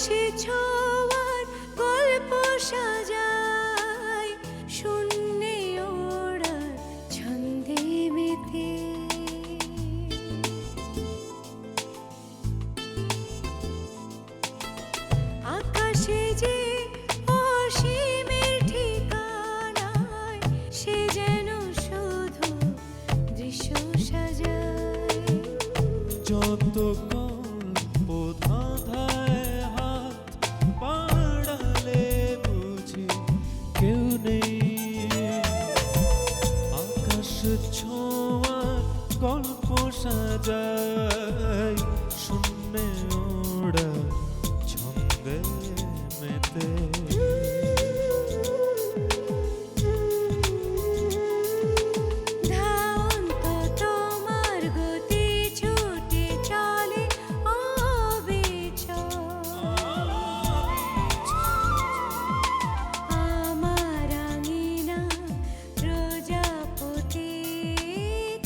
আকাশে ছোঁয়ার গল্প সাজায় শূন্যে ওড়ার ছন্দে মেতে আকাশে যে অসীমের ঠিকানায় সে যেন শুধু দৃশ্য সাজায় যত গল্প ধাঁধায় হাত বাড়ালে বুঝি কেউ নেই আকাশ ছোঁয়ার গল্প সাজায় শূন্যে ওড়া ছন্দে মেতে ধাওন্ত তোমার গতি ছুটে চলে অবিচল আমার আঙিনা প্রজাপতি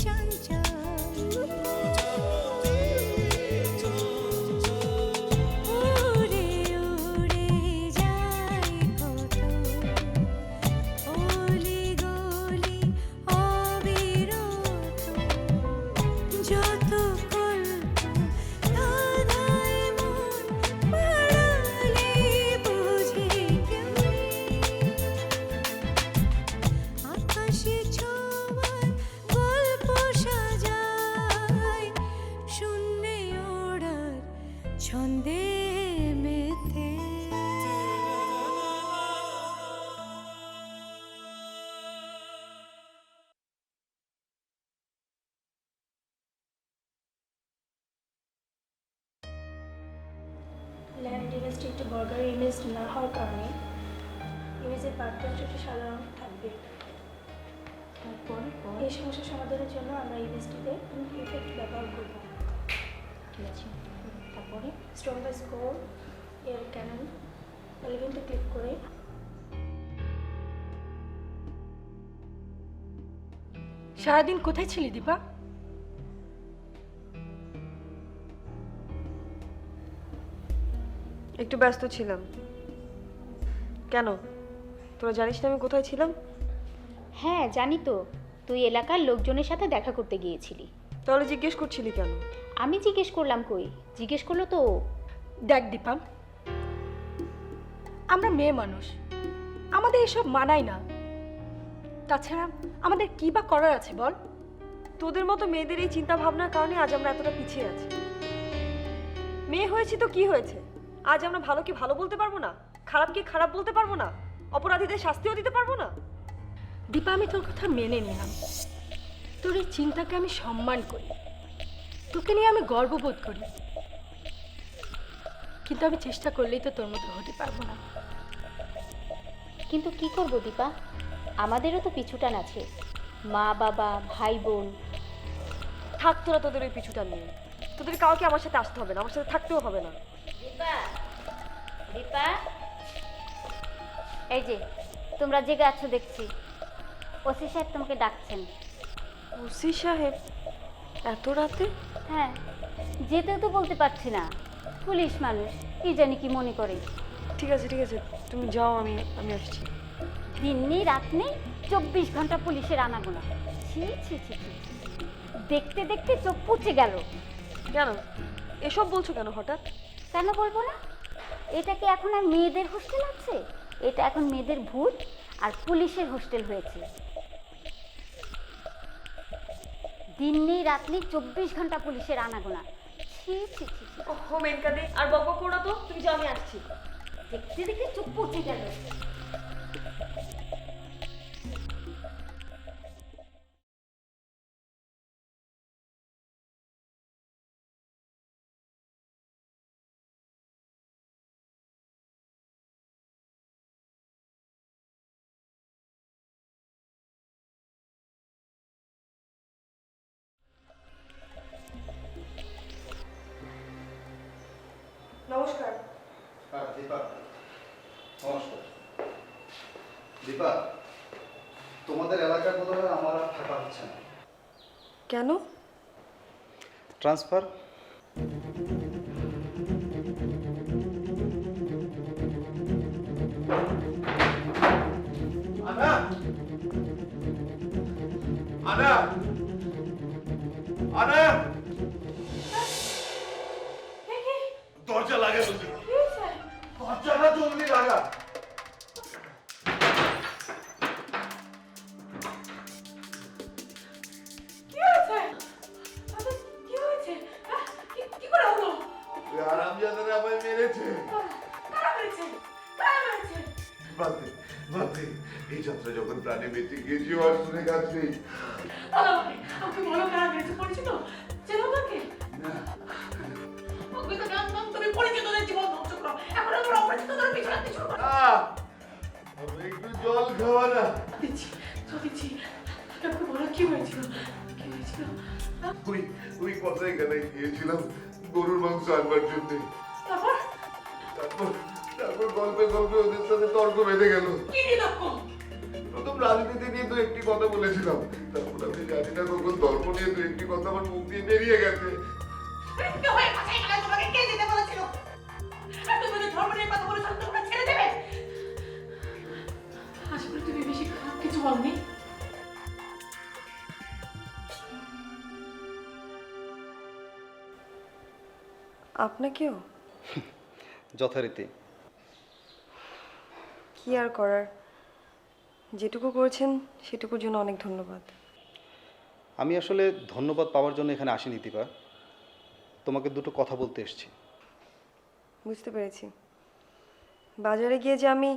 চঞ্চল উড়ে উড়ে যায় কত অলি গলি অবিরত যত কল্প ধাঁধায় মন পাড়ালে বুঝি কেউ নেই আকাশে ছোঁয়ার গল্প সাজায় শূন্যে ওড়ার ছন্দে মেতে ল্যান্ড ইমেজটি একটি বর্গার ইমেজ না হওয়ার কারণে ইমেজের পার্থক্যটি সাধারণ থাকবে। এই সমস্যার সমাধানের জন্য আমরা ইমেজটিতে ইফেক্ট ব্যবহার করব। ঠিক আছে, তারপরে স্ট্রং বাই স্কোর এর ক্যানন এলিমেন্টে ক্লিক করে সারাদিন কোথায় ছিলি দীপা? একটু ব্যস্ত ছিলাম। কেন, তোরা জানিস না আমি কোথায় ছিলাম? হ্যাঁ জানি তো, তুই এলাকার লোকজনের সাথে দেখা করতে গিয়েছিলি। তাহলে জিজ্ঞেস করছিলি কেন? আমি জিজ্ঞেস করলাম কই, জিজ্ঞেস করলো তো ও। দেখ দীপা, আমরা মেয়ে মানুষ, আমাদের এসব মানায় না। তাছাড়া আমাদের কি বা করার আছে বল? তোদের মতো মেয়েদের এই চিন্তা ভাবনার কারণে আজ আমরা এতটা পিছিয়ে আছি। মেয়ে হয়েছি তো কি হয়েছে, আজ আমরা ভালোকে ভালো বলতে পারবো না, খারাপকে খারাপ বলতে পারবো না, অপরাধীদের শাস্তিও দিতে পারবো না। দীপা, আমি তোর কথা মেনে নিলাম, তোর এই চিন্তাকে আমি সম্মান করি, তোকে নিয়ে আমি গর্ববোধ করি, কিন্তু আমি চেষ্টা করলেই তো তোর মতো হতে পারবো না। কিন্তু কি করব দীপা, আমাদেরও তো পিছুটান আছে, মা বাবা ভাই বোন। থাক তোরা তোদের ওই পিছুটা নিয়ে, তোদের কাউকে আমার সাথে আসতে হবে না, আমার সাথে থাকতেও হবে না। দীপা, দীপা, এই যে তোমরা জেগে আছো দেখছি, ওসি সাহেব তোমাকে ডাকছেন। ওসি সাহেব এত রাতে? হ্যাঁ, যেতেও তো বলতে পারছি না, পুলিশ মানুষ কি জানি কি মনে করে। ঠিক আছে ঠিক আছে, তুমি যাও, আমি আমি আসছি। দিন নেই রাত নেই, 24 ঘন্টা পুলিশের আনাগোনা। ছি ছি ছি ছি, দেখতে দেখতে চোখ পুচে গেল। কেন এসব বলছো কেন হঠাৎ? কেন বলবো না, এটা কি এখন আর মেয়েদের হোস্টেল আছে? এটা এখন মেয়েদের ভূত আর পুলিশের হোস্টেল হয়েছে। দিন নেই রাত নেই, 24 ঘন্টা পুলিশের আনাগোনা। ছি ছি ছি ছি, ও মেনকাদি, আর বকবক করো না তো, তুমি যাও, আমি আসছি। দেখতে দেখতে চোখ পচে গেল। নমস্কার। হ্যাঁ দীপা, নমস্কার। দীপা, তোমাদের এলাকার বোধহয় আমার আর থাকা হচ্ছে না। কেন? ট্রান্সফার। আনা আনা দরজা লাগা বলছি দরজাটা জলদি লাগা আরামজাদারা আমায় মেরেছে বাদ দে বাদ দে এই যাত্রা যখন প্রাণে বেঁচে গিয়েছি আর শুনে কাজ নেই আমাকে বলো কারা মেরেছে পরিচিত চেনো তাকে না ওকে তো জানতাম তুমি পরিচিতদের জীবন ধ্বংস করো এখন আমার অপরিচিতদের পিছনে পিছু করো আমি একটু জল খাওয়া না দিচ্ছি দিচ্ছি তারপর বলো কি হয়েছিল ওই ওই কথাই এখানে গিয়েছিলাম গরুর মাংস আনবার জন্য তারপর তারপর তারপর গল্পে গল্পে ওদের সাথে তর্ক বেঁধে গেল কি নিরক্ষ প্রথম রাজনীতি নিয়ে তো একটি কথা বলেছিলাম তারপর আমি জানি না কখন ধর্ম নিয়ে তো একটি কথা আমার মুখ দিয়ে বেরিয়ে গেছে মৃত্যু হয়ে কোথায় গেলে তোমাকে কে যেতে বলেছিল আর তুমি যদি ধর্ম নিয়ে কথা বলেছো তোমরা ছেড়ে দেবে আশা করি তুমি বেশি খারাপ কিছু বলনি আপনাকেও যথারীতি। কি আর করার, যেটুকু করেছেন সেটুকুর জন্য অনেক ধন্যবাদ। আমি আসলে ধন্যবাদ পাওয়ার জন্য এখানে আসিনি দীপা, তোমাকে দুটো কথা বলতে এসেছি। বুঝতে পেরেছি, বাজারে গিয়ে যে আমি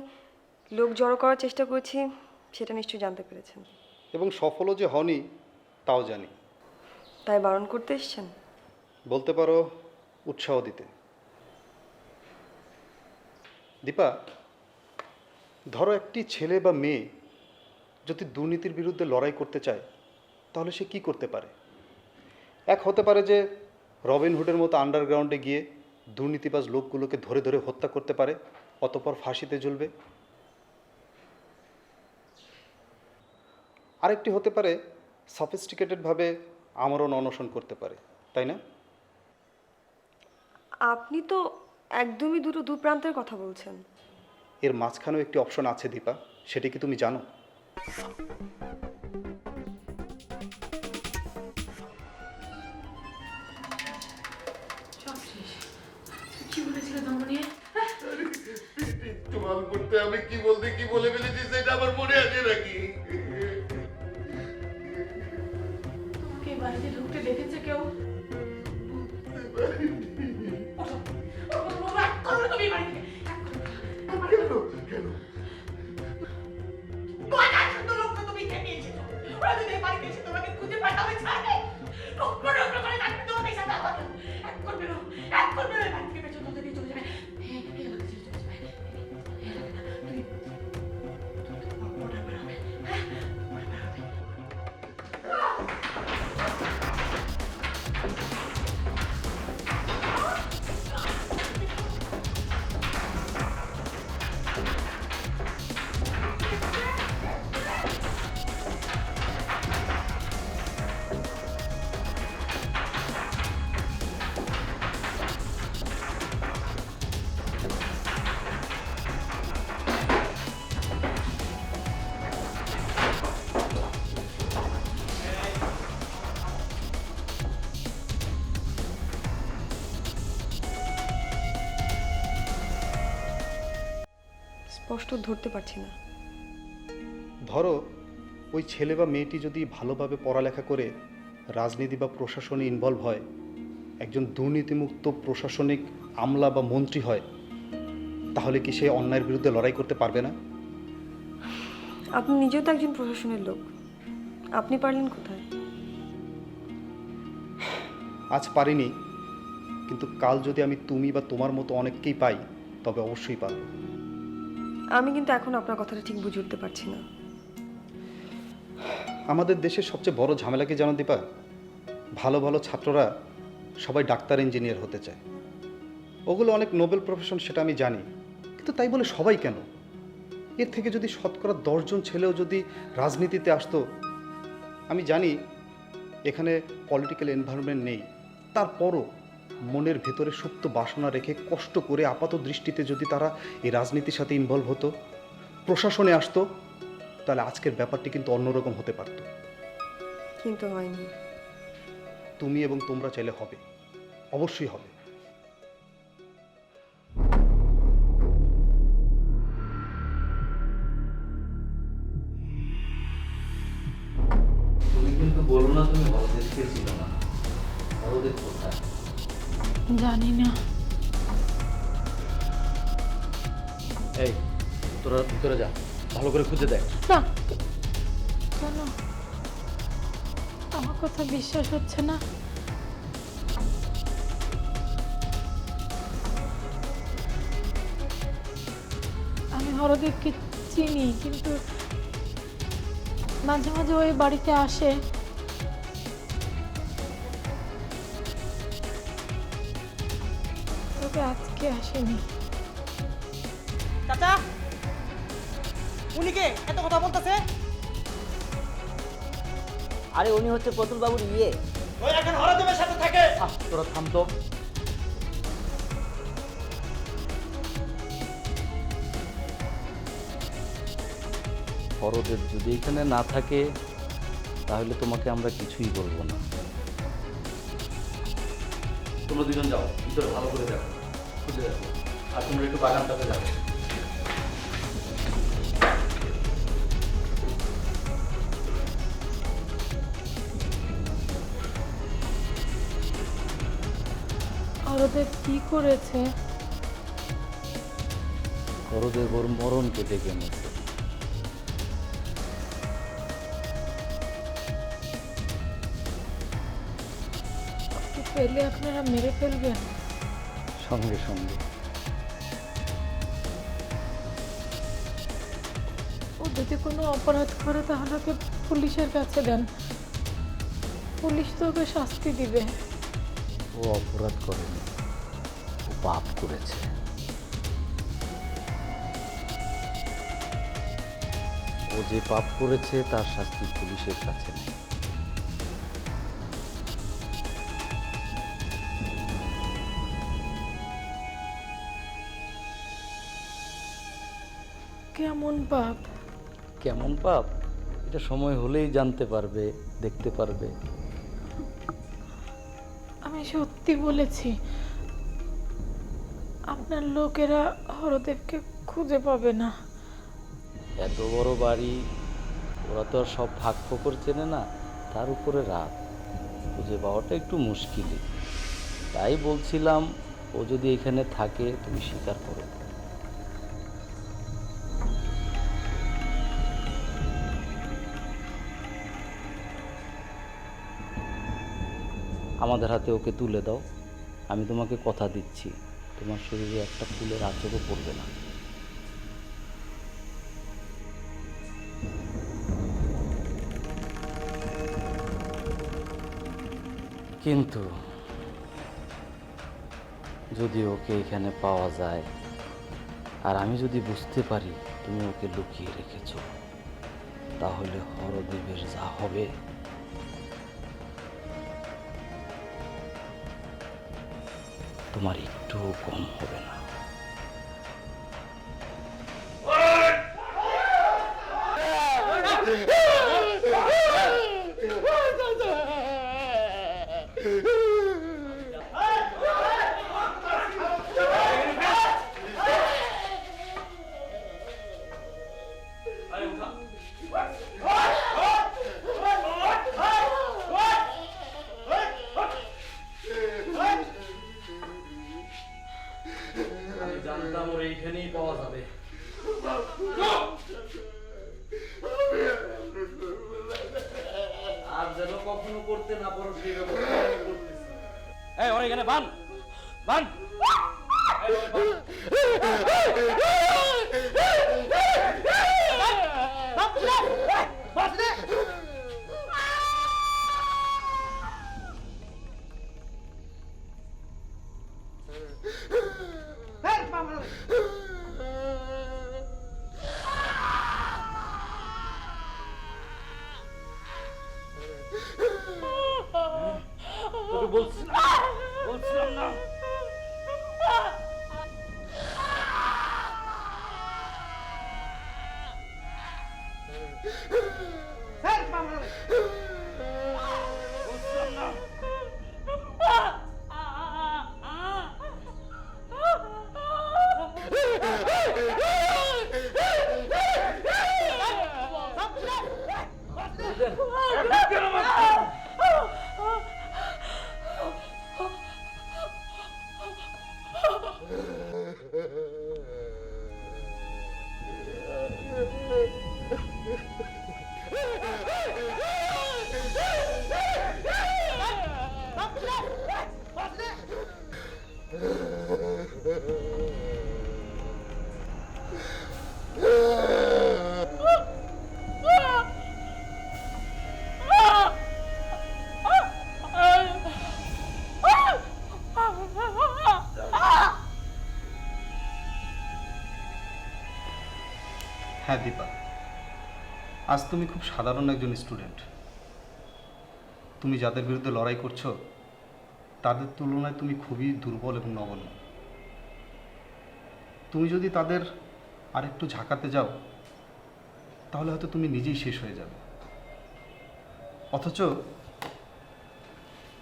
লোক জড়ো করার চেষ্টা করছি সেটা নিশ্চয়ই জানতে পেরেছেন, এবং সফলও যে হনি তাও জানি। তাই বারণ করতে এসছেন? বলতে পারো উৎসাহ দিতে। দীপা, ধরো একটি ছেলে বা মেয়ে যদি দুর্নীতির বিরুদ্ধে লড়াই করতে চায় তাহলে সে কি করতে পারে? এক হতে পারে যে রবিনহুডের মতো আন্ডারগ্রাউন্ডে গিয়ে দুর্নীতিবাজ লোকগুলোকে ধরে ধরে হত্যা করতে পারে, অতঃপর ফাঁসিতে ঝুলবে। আরেকটি হতে পারে সফিস্টিকেটেডভাবে আমরণ অনশন করতে পারে, তাই না? আপনি তো একদমই দু প্রান্তের কথা বলছেন। এর মাঝখানেও একটি অপশন আছে দীপা, সেটি কি তুমি জানো? কি বলেছিল ধর্ম নিয়ে? তোমার করতে আমি কি বলতে কি বলে ফেলেছি সেটা আমার মনে আছে নাকি? তোমাকে এই বাড়িতে ঢুকতে দেখেছে কেউ? তুমি বাড়ি থেকে কেন কেন তুমি খেয়ে নিয়েছিল। ওরা যদি এই বাড়িতে এসে তোমাকে খুঁজে পায় তাহলে ছাড়বে? টুকরো টুকরো করে কাটবে তোমাকে সাথে আমাকে। এক করবে না এই বাড়ি থেকে পেছন ধরতে দিয়ে চলে যাবে। এই এলাকা ছেড়ে চলে যাবে। এই এলাকা না, তুমি ওটা বেরোবে। হ্যাঁ ওটা বেরোবে। স্পষ্ট ধরতে পারছি না। ধরো ওই ছেলে বা মেয়েটি যদি ভালোভাবে পড়ালেখা করে রাজনীতি বা প্রশাসনে ইনভলভ হয়, একজন দুর্নীতিমুক্ত প্রশাসনিক আমলা বা মন্ত্রী হয়, তাহলে কি সে অন্যায়ের বিরুদ্ধে লড়াই করতে পারবে না? আপনি নিজেও তো একজন প্রশাসনের লোক, আপনি পারলেন কোথায়? আজ পারিনি, কিন্তু কাল যদি আমি তুমি বা তোমার মতো অনেককেই পাই তবে অবশ্যই পারব। আমি কিন্তু এখন আপনার কথাটা ঠিক বুঝে উঠতে পারছি না। আমাদের দেশের সবচেয়ে বড় ঝামেলা কি জানো দীপা? ভালো ভালো ছাত্ররা সবাই ডাক্তার ইঞ্জিনিয়ার হতে চায়। ওগুলো অনেক নোবেল প্রফেশন, সেটা আমি জানি, কিন্তু তাই বলে সবাই কেন? এর থেকে যদি শতকরা 10 জন ছেলেও যদি রাজনীতিতে আসতো, আমি জানি এখানে পলিটিক্যাল এনভায়রনমেন্ট নেই, তারপরও মনের ভেতরে সুপ্ত বাসনা রেখে কষ্ট করে আপাত দৃষ্টিতে যদি তারা এই রাজনীতির সাথে ইনভলভ হতো, প্রশাসনে আসতো, তাহলে আজকের ব্যাপারটি কিন্তু অন্যরকম হতে পারত। কিন্তু হয়নি। তুমি এবং তোমরা চাইলে হবে, অবশ্যই হবে। তুমি কিন্তু বলো না তুমি হরদেবকে ছিল না। হরদেব কোথায়? জানি না। এই তোরা ভিতরে যা, ভালো করে খুঁজে দেখ। না, কেন? আমার কথা বিশ্বাস হচ্ছে না। আমি হরদেবকে চিনি, কিন্তু মাঝে মাঝে ওই বাড়িতে আসে। তবে আজকে আসেনি। চাচা, উনি কে এত কথা বলতেছে? আরে উনি হচ্ছে প্রতুল বাবুর ইয়ে। ওই এখন হরদেবের সাথে থাকে। তোরা থাম তো। হরদেব যদি এখানে না থাকে তাহলে তোমাকে আমরা কিছুই বলবো না। তোমরা দুজন যাও, ভিতরে ভালো করে দেখো, খুঁজে দেখো। আর তোমরা একটু বাগানটাতে যাও। হরদেব কি করেছে? হরদেব ওর মরণকে ডেকে এনেছে। পেলে আপনারা মেরে ফেলবেন? সঙ্গে সঙ্গে। ও যদি কোনো অপরাধ করে তাহলে ওকে পুলিশের কাছে দেন, পুলিশ তো ওকে শাস্তি দিবে। ও অপরাধ করেনি, ও পাপ করেছে। ও যে পাপ করেছে তার শাস্তি পুলিশের কাছে নেই। কেমন পাপ? কেমন পাপ এটা সময় হলেই জানতে পারবে, দেখতে পারবে। আমি সত্যি বলেছি, আপনার লোকেরা হরদেবকে খুঁজে পাবে না। এত বড় বাড়ি, ওরা তো আর সব ফাঁক ফোকর চেনে না, তার উপরে রাত, খুঁজে পাওয়াটা একটু মুশকিলই। তাই বলছিলাম ও যদি এখানে থাকে তুমি স্বীকার করো। আমাদের হাতে ওকে তুলে দাও, আমি তোমাকে কথা দিচ্ছি তোমার শরীরে একটা ফুলের আঁচড়ও পড়বে না। কিন্তু যদি ওকে এখানে পাওয়া যায় আর আমি যদি বুঝতে পারি তুমি ওকে লুকিয়ে রেখেছো, তাহলে হরদেবের যা হবে তোমার একটুও কম হবে না। আমি জানতাম ওর এইখানেই পাওয়া যাবে। আর যেন কখনো করতে না পারো সেই ব্যবস্থা আমি করতেছি। এই ওর এখানে বান বান। তোকে বলছিলাম না। হ্যাঁ দীপা, আজ তুমি খুব সাধারণ একজন স্টুডেন্ট। তুমি যাদের বিরুদ্ধে লড়াই করছো তাদের তুলনায় তুমি খুবই দুর্বল এবং নগণ্য। তুমি যদি তাদের আরেকটু ঝাঁকাতে যাও তাহলে হয়তো তুমি নিজেই শেষ হয়ে যাবে। অথচ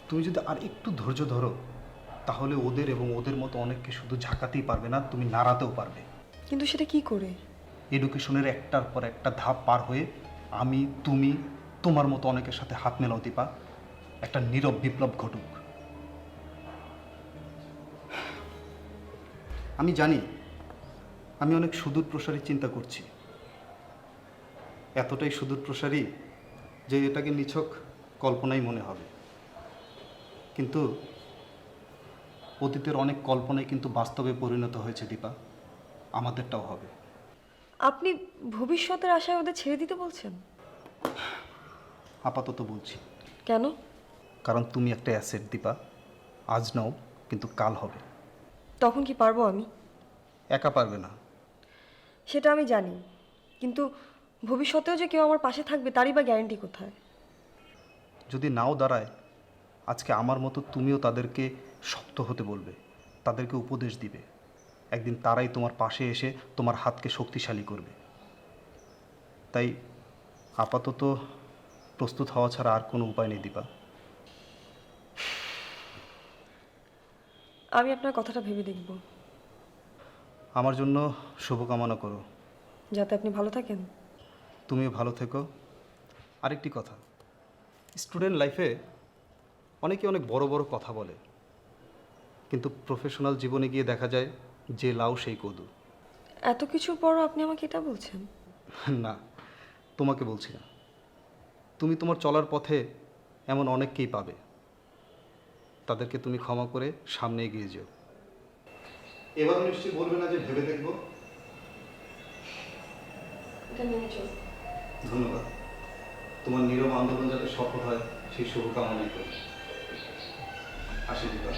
তুমি যদি আর একটু ধৈর্য ধরো তাহলে ওদের এবং ওদের মতো অনেককে শুধু ঝাঁকাতেই পারবে না, তুমি নাড়াতেও পারবে। কিন্তু সেটা কি করে? এডুকেশনের একটার পর একটা ধাপ পার হয়ে আমি, তুমি, তোমার মতো অনেকের সাথে হাত মেলাও দীপা, একটা নীরব বিপ্লব ঘটুক। আমি জানি আমি অনেক সুদূর প্রসারী চিন্তা করছি, এতটাই সুদূর প্রসারী যে এটাকে নিছক কল্পনাই মনে হবে। কিন্তু অতীতের অনেক কল্পনাই কিন্তু বাস্তবে পরিণত হয়েছে দীপা, আমাদেরটাও হবে। আপনি ভবিষ্যতের আশায় ওদের ছেড়ে দিতে বলছেন? আপাতত বলছি। কেন? কারণ তুমি একটা অ্যাসেট দীপা, আজ নাও কিন্তু কাল হবে। তখন কি পারবো আমি? একা পারবে না। সেটা আমি জানি, কিন্তু ভবিষ্যতেও যে কেউ আমার পাশে থাকবে তারই বা গ্যারান্টি কোথায়? যদি নাও দাঁড়ায়, আজকে আমার মতো তুমিও তাদেরকে শক্ত হতে বলবে, তাদেরকে উপদেশ দিবে। একদিন তারাই তোমার পাশে এসে তোমার হাতকে শক্তিশালী করবে। তাই আপাতত প্রস্তুত হওয়া ছাড়া আর কোনো উপায় নেই দীপা। আমি আপনার কথাটা ভেবে দেখব। আমার জন্য শুভকামনা করো। যাতে আপনি ভালো থাকেন। তুমিও ভালো থেকো। আরেকটি কথা, স্টুডেন্ট লাইফে অনেকে অনেক বড় বড় কথা বলে, কিন্তু প্রফেশনাল জীবনে গিয়ে দেখা যায় যে লাউ সেই কদু। এত কিছুর পরও আপনি আমাকে এটা বলছেন? না, তোমাকে বলছি না। তুমি তোমার চলার পথে এমন অনেককেই পাবে, তাদেরকে তুমি ক্ষমা করে সামনে এগিয়ে যেও। এবার নিশ্চয়ই বলবে না যে ভেবে দেখবো। এটা মেনে চল। ধন্যবাদ। তোমার নীরব আন্দোলন যাতে সফল হয় সেই শুভকামনাই করি। আসি দীপা।